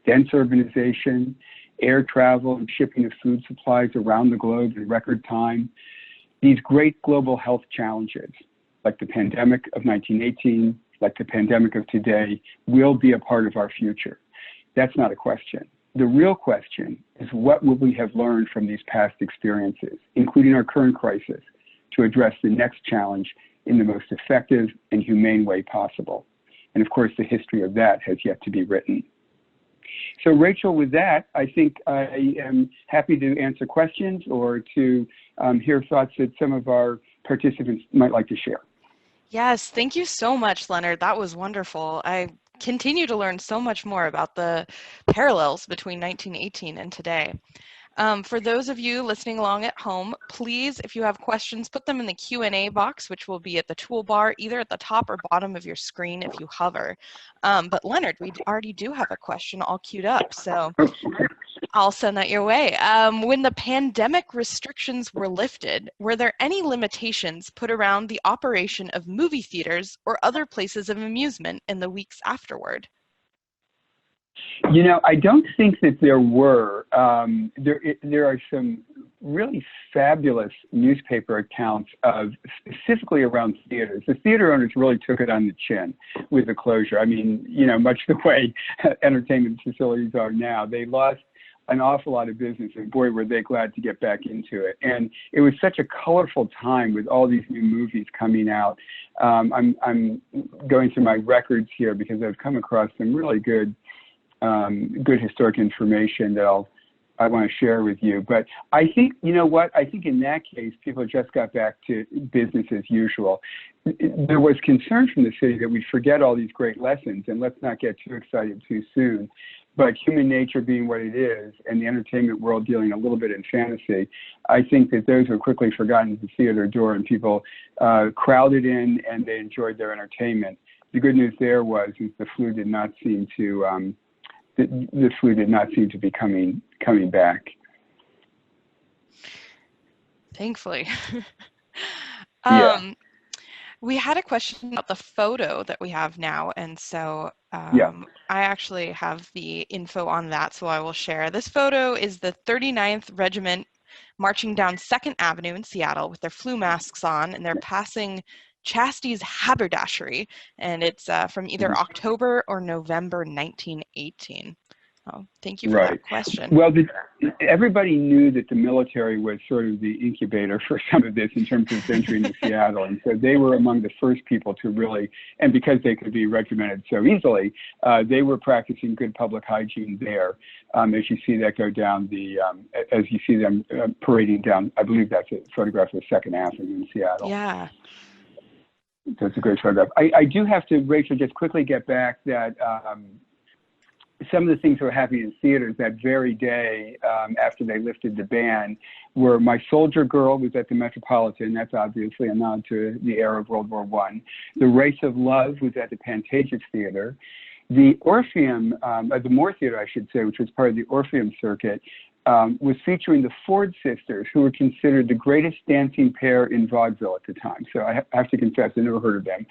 dense urbanization, air travel and shipping of food supplies around the globe in record time, these great global health challenges, like the pandemic of 1918, like the pandemic of today, will be a part of our future. That's not a question. The real question is, what will we have learned from these past experiences, including our current crisis, to address the next challenge in the most effective and humane way possible? And of course, the history of that has yet to be written. So Rachel, with that, I think I am happy to answer questions or to hear thoughts that some of our participants might like to share. Yes, thank you so much, Leonard. That was wonderful. I continue to learn so much more about the parallels between 1918 and today. For those of you listening along at home, please, if you have questions, put them in the Q&A box, which will be at the toolbar, either at the top or bottom of your screen if you hover. But Leonard, we already do have a question all queued up, so I'll send that your way. When the pandemic restrictions were lifted, were there any limitations put around the operation of movie theaters or other places of amusement in the weeks afterward? You know, I don't think that there were. There are some really fabulous newspaper accounts of specifically around theaters. The theater owners really took it on the chin with the closure. I mean, you know, much the way entertainment facilities are now. They lost an awful lot of business, and boy, were they glad to get back into it. And it was such a colorful time with all these new movies coming out. I'm going through my records here because I've come across some really good historic information that I want to share with you. But I think, you know what, I think in that case, people just got back to business as usual. There was concern from the city that we'd forget all these great lessons, and let's not get too excited too soon. But human nature being what it is, and the entertainment world dealing a little bit in fantasy, I think that those were quickly forgotten at the theater door, and people crowded in and they enjoyed their entertainment. The good news there was the flu did not seem to be coming back. Thankfully. Yeah. We had a question about the photo that we have now, and so Yeah. I actually have the info on that, so I will share. This photo is the 39th Regiment marching down 2nd Avenue in Seattle with their flu masks on, and they're passing Chasty's haberdashery, and it's from either October or November 1918. Oh, thank you for that question. Well, everybody knew that the military was sort of the incubator for some of this in terms of entry into Seattle. And so they were among the first people to really, and because they could be regimented so easily, they were practicing good public hygiene there. As you see that go down as you see them parading down, I believe that's a photograph of 2nd Avenue in Seattle. Yeah. That's a great photograph. I do have to, Rachel, just quickly get back that some of the things that were happening in theaters that very day after they lifted the ban were My Soldier Girl was at the Metropolitan. That's obviously a nod to the era of World War I. The Race of Love was at the Pantages Theater. The Orpheum, the Moore Theater, I should say, which was part of the Orpheum circuit, was featuring the Ford sisters, who were considered the greatest dancing pair in vaudeville at the time. So I have to confess, I never heard of them.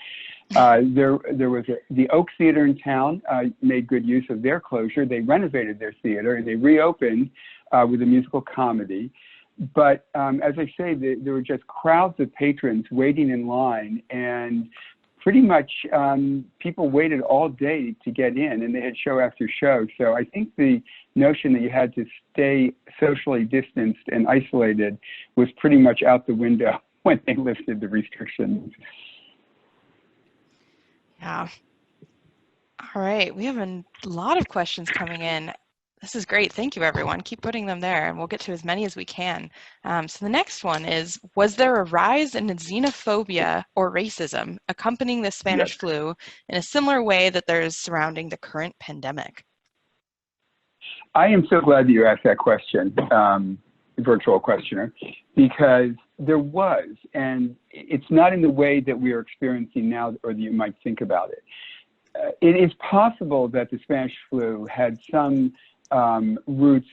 There was the Oak Theater in town made good use of their closure. They renovated their theater and they reopened with a musical comedy. But as I say, there were just crowds of patrons waiting in line, and pretty much people waited all day to get in, and they had show after show. So I think the notion that you had to stay socially distanced and isolated was pretty much out the window when they lifted the restrictions. Yeah. All right. We have a lot of questions coming in. This is great. Thank you, everyone. Keep putting them there, and we'll get to as many as we can. So the next one is, was there a rise in xenophobia or racism accompanying the Spanish flu in a similar way that there is surrounding the current pandemic? I am so glad that you asked that question, virtual questioner, because there was, and it's not in the way that we are experiencing now, or that you might think about it. It is possible that the Spanish flu had some roots,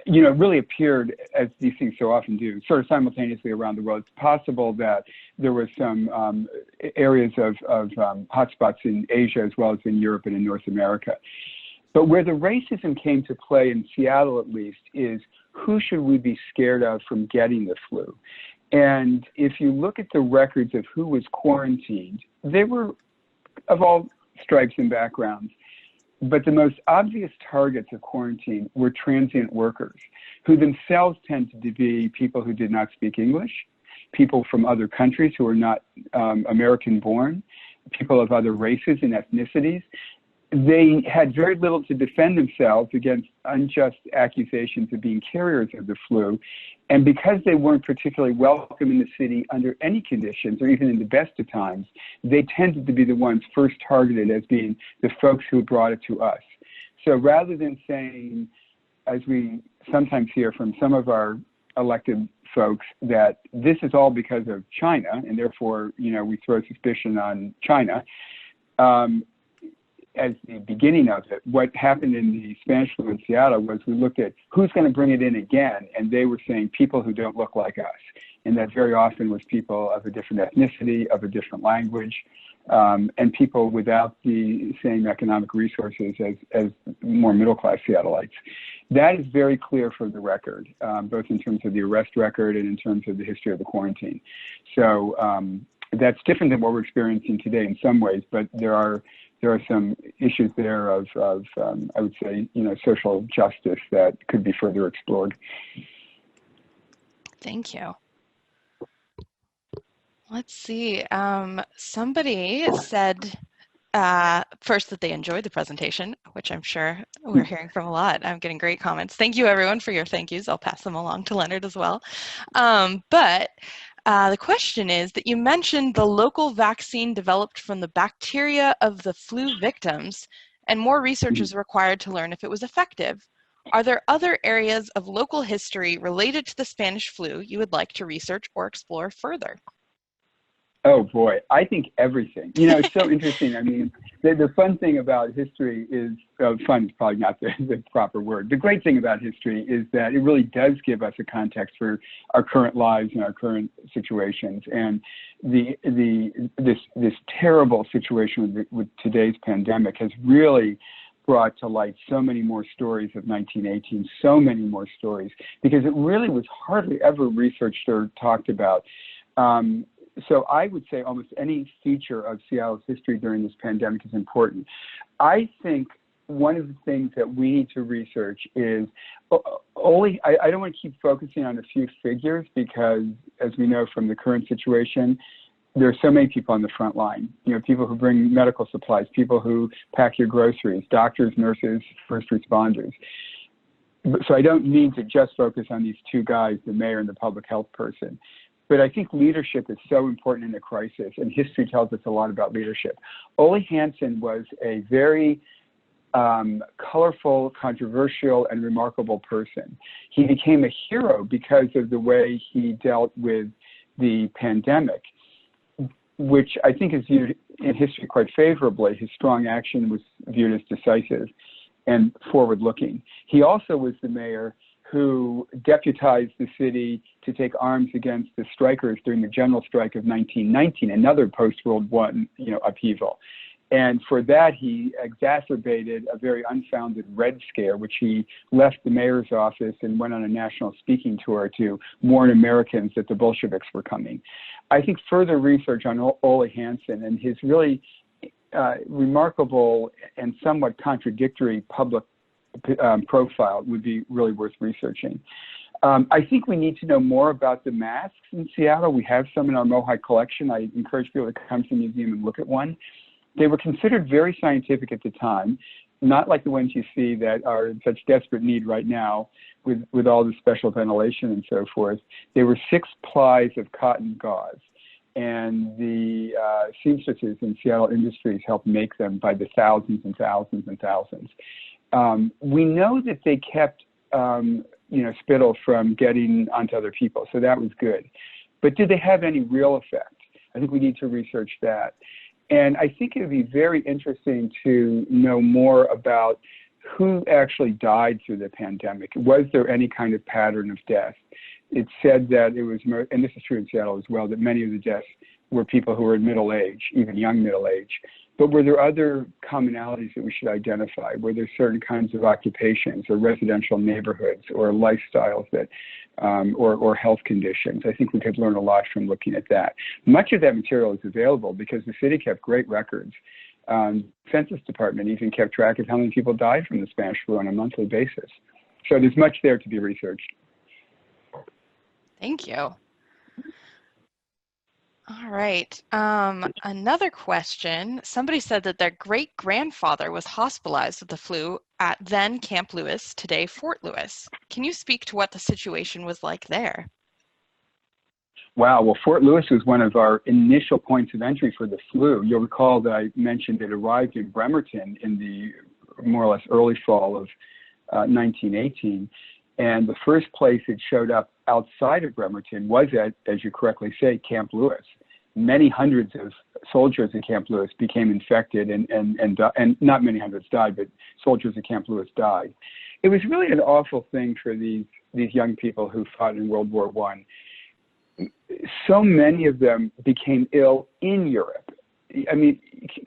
really appeared, as these things so often do, sort of simultaneously around the world. It's possible that there were some areas of hotspots in Asia as well as in Europe and in North America. But where the racism came to play, in Seattle at least, is who should we be scared of from getting the flu? And if you look at the records of who was quarantined, they were of all stripes and backgrounds. But the most obvious targets of quarantine were transient workers, who themselves tended to be people who did not speak English, people from other countries who were not American-born, people of other races and ethnicities. They had very little to defend themselves against unjust accusations of being carriers of the flu. And because they weren't particularly welcome in the city under any conditions, or even in the best of times, they tended to be the ones first targeted as being the folks who brought it to us. So rather than saying, as we sometimes hear from some of our elected folks, that this is all because of China, and therefore, we throw suspicion on China, as the beginning of it, what happened in the Spanish flu in Seattle was we looked at who's going to bring it in again, and they were saying people who don't look like us. And that very often was people of a different ethnicity, of a different language, and people without the same economic resources as more middle-class Seattleites. That is very clear from the record, both in terms of the arrest record and in terms of the history of the quarantine. So that's different than what we're experiencing today in some ways, but there are some issues there of I would say, social justice that could be further explored. Thank you. Let's see. Somebody said first that they enjoyed the presentation, which I'm sure we're hearing from a lot. I'm getting great comments. Thank you, everyone, for your thank yous. I'll pass them along to Leonard as well. The question is that you mentioned the local vaccine developed from the bacteria of the flu victims, and more research is required to learn if it was effective. Are there other areas of local history related to the Spanish flu you would like to research or explore further? Oh boy, I think everything. It's so interesting. I mean, the fun thing about history is, fun is probably not the proper word. The great thing about history is that it really does give us a context for our current lives and our current situations. And this terrible situation with today's pandemic has really brought to light so many more stories of 1918, so many more stories, because it really was hardly ever researched or talked about. So I would say almost any feature of Seattle's history during this pandemic is important. I think one of the things that we need to research is I don't want to keep focusing on a few figures, because as we know from the current situation, there are so many people on the front line, people who bring medical supplies, people who pack your groceries, doctors, nurses, first responders. So I don't need to just focus on these two guys, the mayor and the public health person. But I think leadership is so important in a crisis, and history tells us a lot about leadership. Ole Hansen was a very colorful, controversial, and remarkable person. He became a hero because of the way he dealt with the pandemic, which I think is viewed in history quite favorably. His strong action was viewed as decisive. and forward-looking. He also was the mayor who deputized the city to take arms against the strikers during the general strike of 1919, another post-World War I, upheaval. And for that, he exacerbated a very unfounded Red Scare, which he left the mayor's office and went on a national speaking tour to warn Americans that the Bolsheviks were coming. I think further research on Ole Hansen and his really remarkable and somewhat contradictory public profile would be really worth researching. I think we need to know more about the masks in Seattle. We have some in our MOHAI collection. I encourage people to come to the museum and look at one. They were considered very scientific at the time, not like the ones you see that are in such desperate need right now with all the special ventilation and so forth. They were 6 plies of cotton gauze, and the seamstresses in Seattle Industries helped make them by the thousands and thousands and thousands. We know that they kept spittle from getting onto other people, so that was good. But did they have any real effect? I think we need to research that. And I think it would be very interesting to know more about who actually died through the pandemic. Was there any kind of pattern of death? It's said that it was, and this is true in Seattle as well, that many of the deaths were people who were in middle age, even young middle age. But were there other commonalities that we should identify? Were there certain kinds of occupations or residential neighborhoods or lifestyles that, or health conditions? I think we could learn a lot from looking at that. Much of that material is available because the city kept great records. Census Department even kept track of how many people died from the Spanish flu on a monthly basis. So there's much there to be researched. Thank you. All right. Another question. Somebody said that their great-grandfather was hospitalized with the flu at then Camp Lewis, today Fort Lewis. Can you speak to what the situation was like there? Wow. Well, Fort Lewis was one of our initial points of entry for the flu. You'll recall that I mentioned it arrived in Bremerton in the more or less early fall of 1918. And the first place it showed up outside of Bremerton was at, as you correctly say, Camp Lewis. Many hundreds of soldiers at Camp Lewis became infected, and not many hundreds died, but soldiers at Camp Lewis died. It was really an awful thing for these young people who fought in World War I. So many of them became ill in Europe. I mean,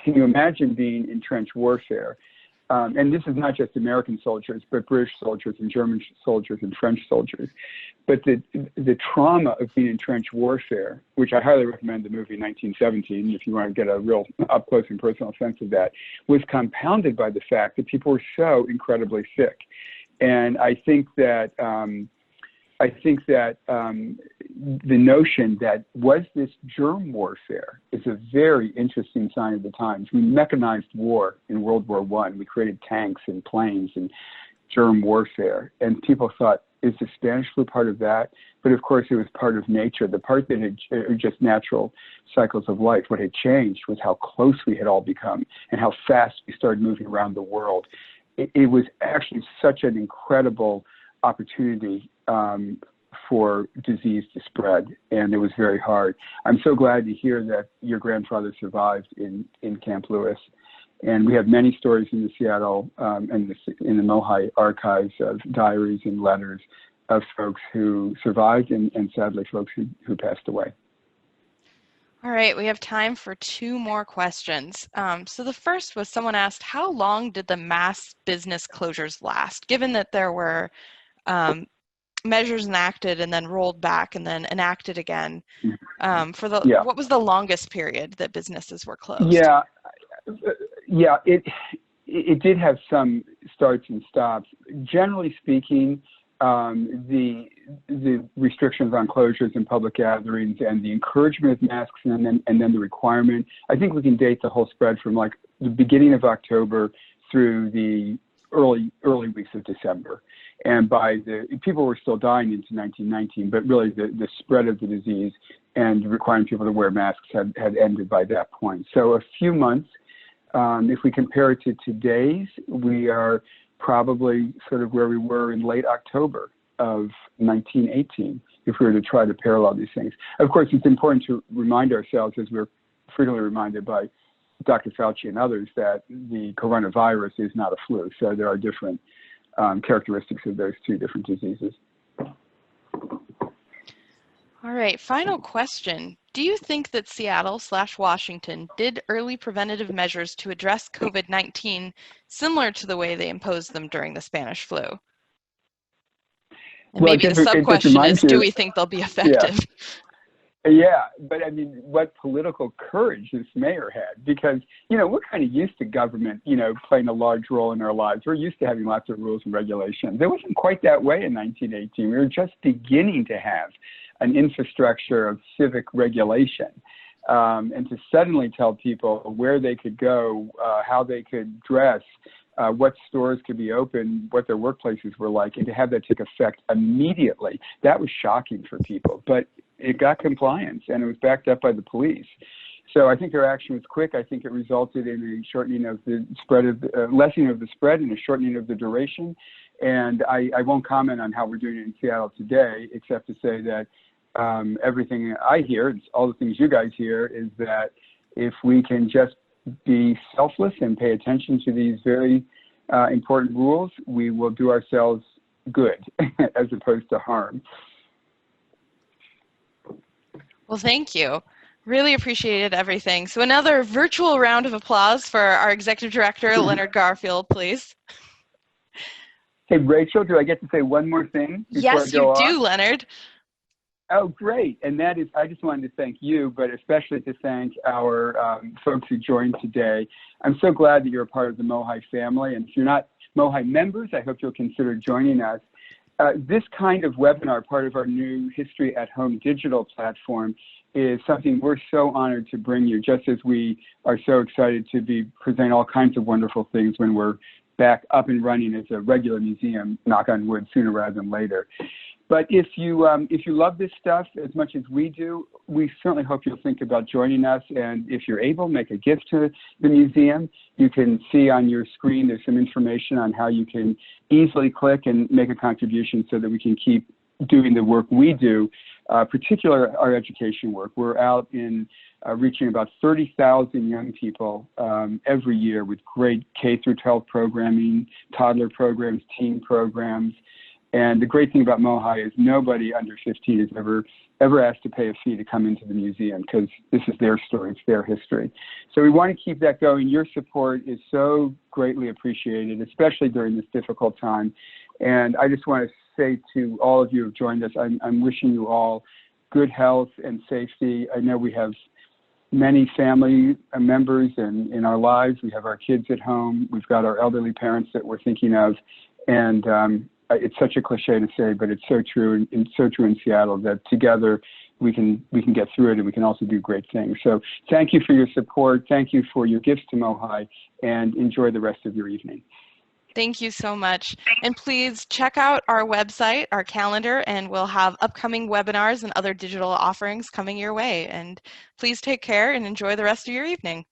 can you imagine being in trench warfare? And this is not just American soldiers, but British soldiers and German soldiers and French soldiers. But the trauma of being in trench warfare, which I highly recommend the movie 1917, if you want to get a real up close and personal sense of that, was compounded by the fact that people were so incredibly sick. And I think that the notion that was this germ warfare is a very interesting sign of the times. We mechanized war in World War I. We created tanks and planes and germ warfare. And people thought, is the Spanish flu part of that? But of course, it was part of nature. The part that had just natural cycles of life. What had changed was how close we had all become and how fast we started moving around the world. It was actually such an incredible opportunity for disease to spread, and it was very hard. I'm so glad to hear that your grandfather survived in Camp Lewis, and we have many stories in the Seattle and in the MOHAI archives of diaries and letters of folks who survived and sadly folks who passed away. All right, we have time for 2 more questions. So the first was someone asked, how long did the mass business closures last, given that there were measures enacted and then rolled back and then enacted again? What was the longest period that businesses were closed? It did have some starts and stops. Generally speaking, the restrictions on closures and public gatherings and the encouragement of masks and then the requirement, I think we can date the whole spread from like the beginning of October through the early weeks of December. And people were still dying into 1919, but really the spread of the disease and requiring people to wear masks had ended by that point. So a few months. If we compare it to today's, we are probably sort of where we were in late October of 1918, if we were to try to parallel these things. Of course, it's important to remind ourselves, as we're frequently reminded by Dr. Fauci and others that the coronavirus is not a flu. So there are different characteristics of those two different diseases. All right, final question. Do you think that Seattle/Washington did early preventative measures to address COVID-19 similar to the way they imposed them during the Spanish flu? And Well, maybe the sub-question is, do we think they'll be effective? Yeah, but I mean, what political courage this mayor had, because, you know, we're kind of used to government, you know, playing a large role in our lives. We're used to having lots of rules and regulations. It wasn't quite that way in 1918. We were just beginning to have an infrastructure of civic regulation. And to suddenly tell people where they could go, how they could dress, what stores could be open, what their workplaces were like, and to have that take effect immediately, that was shocking for people. But it got compliance, and it was backed up by the police. So I think their action was quick. I think it resulted in a shortening of the spread of, lessening of the spread and a shortening of the duration. And I won't comment on how we're doing it in Seattle today, except to say that everything I hear, all the things you guys hear, is that if we can just be selfless and pay attention to these very important rules, we will do ourselves good as opposed to harm. Well, thank you. Really appreciated everything. So another virtual round of applause for our Executive Director, Leonard Garfield, please. Hey, Rachel, do I get to say one more thing before I Yes, go you on? do, Leonard. Oh, great. And that is, I just wanted to thank you, but especially to thank our folks who joined today. I'm so glad that you're a part of the MOHAI family. And if you're not MOHAI members, I hope you'll consider joining us. This kind of webinar, part of our new History at Home digital platform, is something we're so honored to bring you, just as we are so excited to be presenting all kinds of wonderful things when we're back up and running as a regular museum, knock on wood, sooner rather than later. But if you love this stuff as much as we do, we certainly hope you'll think about joining us. And if you're able, make a gift to the museum. You can see on your screen, there's some information on how you can easily click and make a contribution so that we can keep doing the work we do, particularly our education work. We're out in reaching about 30,000 young people every year with great K through 12 programming, toddler programs, teen programs. And the great thing about MOHAI is nobody under 15 is ever asked to pay a fee to come into the museum, because this is their story, it's their history. So we want to keep that going. Your support is so greatly appreciated, especially during this difficult time. And I just want to say to all of you who have joined us, I'm wishing you all good health and safety. I know we have many family members in our lives. We have our kids at home. We've got our elderly parents that we're thinking of. And it's such a cliche to say, but it's so true, and so true in Seattle, that together we can get through it, and we can also do great things. So thank you for your support. Thank you for your gifts to MOHAI, and enjoy the rest of your evening. Thank you so much. And please check out our website, our calendar, and we'll have upcoming webinars and other digital offerings coming your way. And please take care and enjoy the rest of your evening.